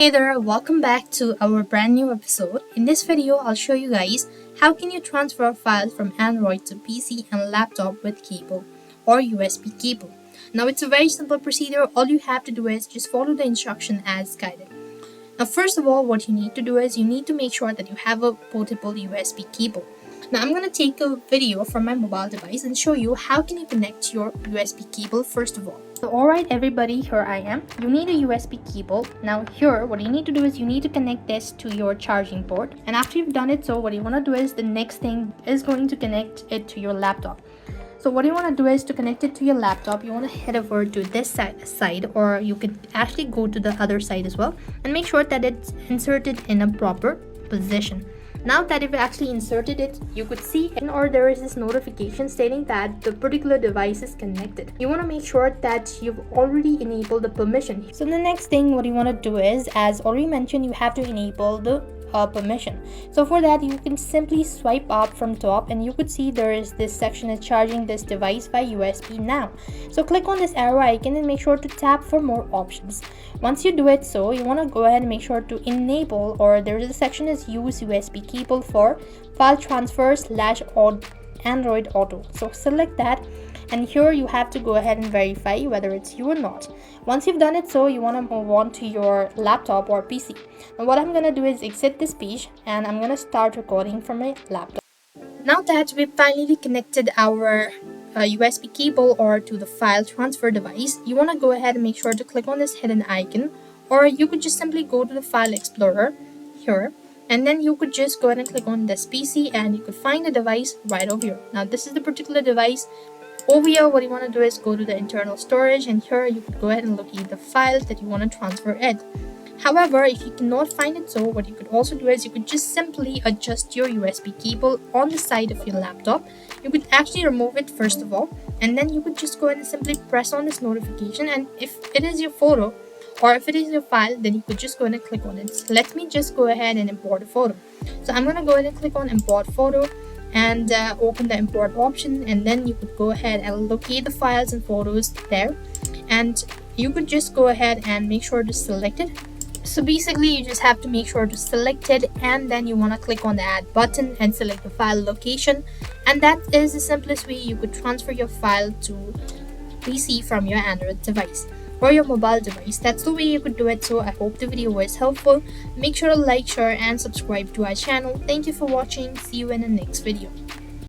Hey there, welcome back to our brand new episode. In this video, I'll show you guys how can you transfer files from Android to PC and laptop with cable or USB cable. Now it's a very simple procedure. All you have to do is just follow the instruction as guided. Now first of all, what you need to do is you need to make sure that you have a portable USB cable. Now I'm going to take a video from my mobile device and show you how can you connect your USB cable first of all. So alright everybody, here I am. You need a USB cable. Now here what you need to do is you need to connect this to your charging port, and after you've done it, so what you want to do is the next thing is going to connect it to your laptop. So what you want to do is to connect it to your laptop, you want to head over to this side, or you can actually go to the other side as well, and make sure that it's inserted in a proper position. Now that you've actually inserted it, you could see or there is this notification stating that the particular device is connected. You want to make sure that you've already enabled the permission. So the next thing what you want to do is, as already mentioned, you have to enable the permission. So for that, you can simply swipe up from top and you could see there is this section is charging this device by USB now. So click on this arrow icon and make sure to tap for more options. Once you do it, so you want to go ahead and make sure to enable, or there is a section is use USB cable for file transfer / Android Auto. So select that, and here you have to go ahead and verify whether it's you or not. Once you've done it, so you want to move on to your laptop or PC. Now what I'm going to do is exit this page and I'm going to start recording from my laptop. Now that we've finally connected our USB cable or to the file transfer device, you want to go ahead and make sure to click on this hidden icon, or you could just simply go to the file explorer here, and then you could just go ahead and click on this PC and you could find the device right over here. Now this is the particular device. Over here, what you want to do is go to the internal storage, and here you could go ahead and locate the files that you want to transfer it. However, if you cannot find it, so what you could also do is you could just simply adjust your USB cable on the side of your laptop. You could actually remove it first of all, and then you could just go ahead and simply press on this notification, and if it is your photo or if it is your file, then you could just go ahead and click on it. So let me just go ahead and import a photo. So I'm going to go ahead and click on import photo and open the import option, and then you could go ahead and locate the files and photos there, and you could just go ahead and make sure to select it. So basically you just have to make sure to select it, and then you want to click on the add button and select the file location, and that is the simplest way you could transfer your file to PC from your Android device or your mobile device. That's the way you could do it. So I hope the video was helpful. Make sure to like, share and subscribe to our channel. Thank you for watching. See you in the next video.